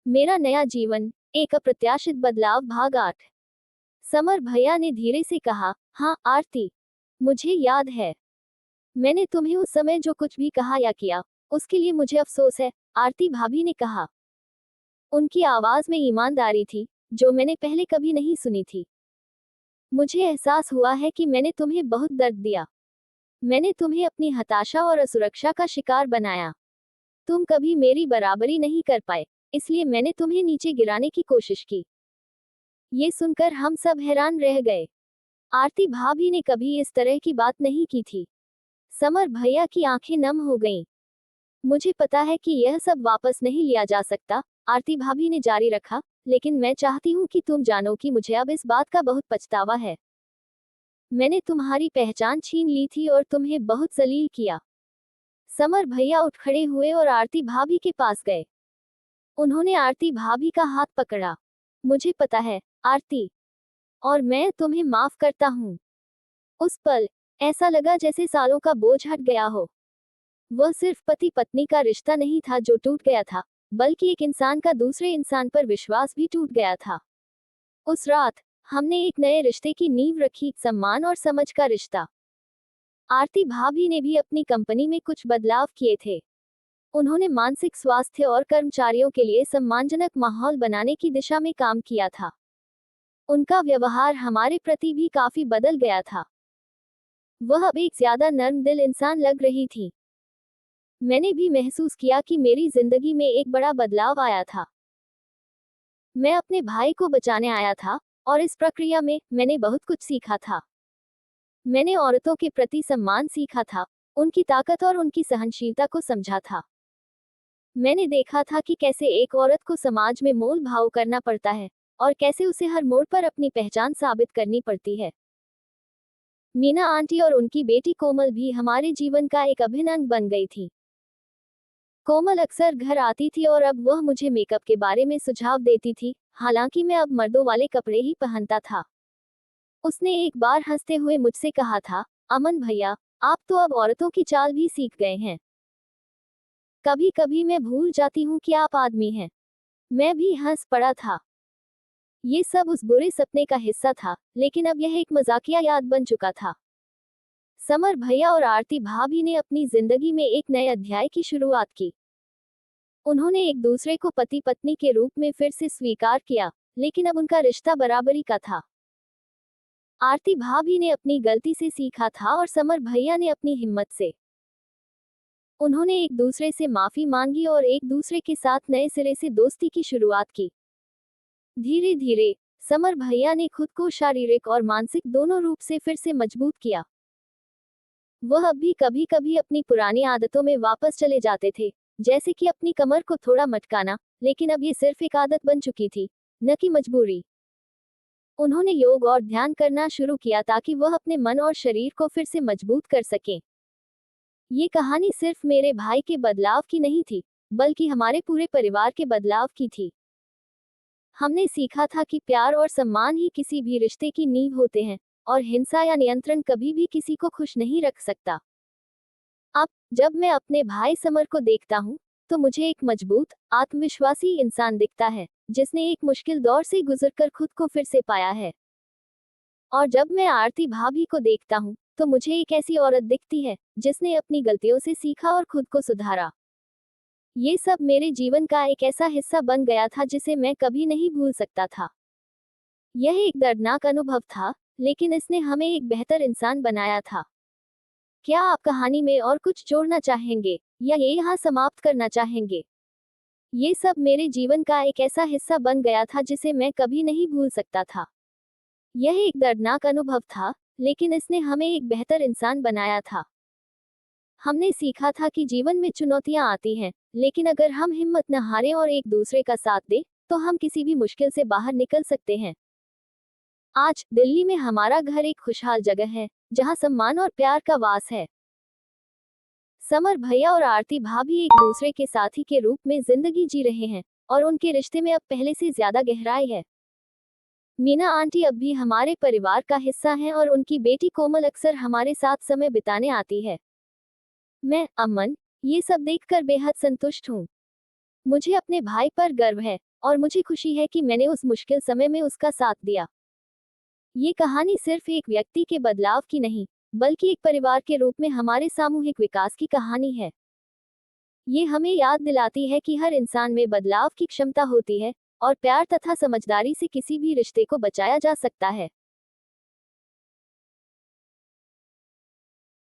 मेरा नया जीवन, एक अप्रत्याशित बदलाव भाग 8। समर भैया ने धीरे से कहा, हाँ आरती, मुझे याद है। मैंने तुम्हें उस समय जो कुछ भी कहा या किया, उसके लिए मुझे अफसोस है, आरती भाभी ने कहा। उनकी आवाज में ईमानदारी थी, जो मैंने पहले कभी नहीं सुनी थी। मुझे एहसास हुआ है कि मैंने तुम्हें बहुत दर्द दिया। मैंने तुम्हें अपनी हताशा और असुरक्षा का शिकार बनाया। तुम कभी मेरी बराबरी नहीं कर पाए, इसलिए मैंने तुम्हें नीचे गिराने की कोशिश की। ये सुनकर हम सब हैरान रह गए। आरती भाभी ने कभी इस तरह की बात नहीं की थी। समर भैया की आंखें नम हो गईं। मुझे पता है कि यह सब वापस नहीं लिया जा सकता, आरती भाभी ने जारी रखा, लेकिन मैं चाहती हूँ कि तुम जानो कि मुझे अब इस बात का बहुत पछतावा है। मैंने तुम्हारी पहचान छीन ली थी और तुम्हें बहुत जलील किया। समर भैया उठ खड़े हुए और आरती भाभी के पास गए। उन्होंने आरती भाभी का हाथ पकड़ा। मुझे पता है, आरती, और मैं तुम्हें माफ करता हूँ। उस पल ऐसा लगा जैसे सालों का बोझ हट गया हो। वह सिर्फ पति पत्नी का रिश्ता नहीं था जो टूट गया था, बल्कि एक इंसान का दूसरे इंसान पर विश्वास भी टूट गया था। उस रात हमने एक नए रिश्ते की नींव रखी, सम्मान और समझ का रिश्ता। आरती भाभी ने भी अपनी कंपनी में कुछ बदलाव किए थे। उन्होंने मानसिक स्वास्थ्य और कर्मचारियों के लिए सम्मानजनक माहौल बनाने की दिशा में काम किया था। उनका व्यवहार हमारे प्रति भी काफी बदल गया था। वह अब एक ज्यादा नर्म दिल इंसान लग रही थी। मैंने भी महसूस किया कि मेरी जिंदगी में एक बड़ा बदलाव आया था। मैं अपने भाई को बचाने आया था, और इस प्रक्रिया में मैंने बहुत कुछ सीखा था। मैंने औरतों के प्रति सम्मान सीखा था, उनकी ताकत और उनकी सहनशीलता को समझा था। मैंने देखा था कि कैसे एक औरत को समाज में मोल भाव करना पड़ता है, और कैसे उसे हर मोड़ पर अपनी पहचान साबित करनी पड़ती है। मीना आंटी और उनकी बेटी कोमल भी हमारे जीवन का एक अभिन्न अंग बन गई थी। कोमल अक्सर घर आती थी और अब वह मुझे मेकअप के बारे में सुझाव देती थी, हालांकि मैं अब मर्दों वाले कपड़े ही पहनता था। उसने एक बार हंसते हुए मुझसे कहा था, अमन भैया, आप तो अब औरतों की चाल भी सीख गए हैं। कभी कभी मैं भूल जाती हूँ कि आप आदमी हैं। मैं भी हंस पड़ा था। ये सब उस बुरे सपने का हिस्सा था, लेकिन अब यह एक मजाकिया याद बन चुका था। समर भैया और आरती भाभी ने अपनी जिंदगी में एक नए अध्याय की शुरुआत की। उन्होंने एक दूसरे को पति पत्नी के रूप में फिर से स्वीकार किया, लेकिन अब उनका रिश्ता बराबरी का था। आरती भाभी ने अपनी गलती से सीखा था और समर भैया ने अपनी हिम्मत से। उन्होंने एक दूसरे से माफी मांगी और एक दूसरे के साथ नए सिरे से दोस्ती की शुरुआत की। धीरे धीरे समर भैया ने खुद को शारीरिक और मानसिक दोनों रूप से फिर से मजबूत किया। वह अब भी कभी कभी अपनी पुरानी आदतों में वापस चले जाते थे, जैसे कि अपनी कमर को थोड़ा मटकाना, लेकिन अब ये सिर्फ एक आदत बन चुकी थी, न कि मजबूरी। उन्होंने योग और ध्यान करना शुरू किया ताकि वह अपने मन और शरीर को फिर से मजबूत कर सकें। ये कहानी सिर्फ मेरे भाई के बदलाव की नहीं थी, बल्कि हमारे पूरे परिवार के बदलाव की थी। हमने सीखा था कि प्यार और सम्मान ही किसी भी रिश्ते की नींव होते हैं, और हिंसा या नियंत्रण कभी भी किसी को खुश नहीं रख सकता। अब जब मैं अपने भाई समर को देखता हूँ, तो मुझे एक मजबूत, आत्मविश्वासी इंसान दिखता है, जिसने एक मुश्किल दौर से गुजरकर खुद को फिर से पाया है। और जब मैं आरती भाभी को देखता हूँ, तो मुझे एक ऐसी औरत दिखती है, जिसने अपनी गलतियों से सीखा और खुद को सुधारा। ये सब मेरे जीवन का एक ऐसा हिस्सा बन गया था जिसे मैं कभी नहीं भूल सकता था। यह एक दर्दनाक अनुभव था, लेकिन इसने हमें एक बेहतर इंसान बनाया था। क्या आप कहानी में और कुछ जोड़ना चाहेंगे, या ये यहाँ समाप्त करना चाहेंगे? ये सब मेरे जीवन का एक ऐसा हिस्सा बन गया था जिसे मैं कभी नहीं भूल सकता था। यह एक दर्दनाक अनुभव था, लेकिन इसने हमें एक बेहतर इंसान बनाया था। हमने सीखा था कि जीवन में चुनौतियां आती हैं, लेकिन अगर हम हिम्मत न हारें और एक दूसरे का साथ दें, तो हम किसी भी मुश्किल से बाहर निकल सकते हैं। आज दिल्ली में हमारा घर एक खुशहाल जगह है, जहां सम्मान और प्यार का वास है। समर भैया और आरती भाभी एक दूसरे के साथी के रूप में जिंदगी जी रहे हैं, और उनके रिश्ते में अब पहले से ज्यादा गहराई है। मीना आंटी अब भी हमारे परिवार का हिस्सा हैं और उनकी बेटी कोमल अक्सर हमारे साथ समय बिताने आती है। मैं, अमन, ये सब देखकर बेहद संतुष्ट हूँ। मुझे अपने भाई पर गर्व है, और मुझे खुशी है कि मैंने उस मुश्किल समय में उसका साथ दिया। ये कहानी सिर्फ एक व्यक्ति के बदलाव की नहीं, बल्कि एक परिवार के रूप में हमारे सामूहिक विकास की कहानी है। ये हमें याद दिलाती है कि हर इंसान में बदलाव की क्षमता होती है और प्यार तथा समझदारी से किसी भी रिश्ते को बचाया जा सकता है।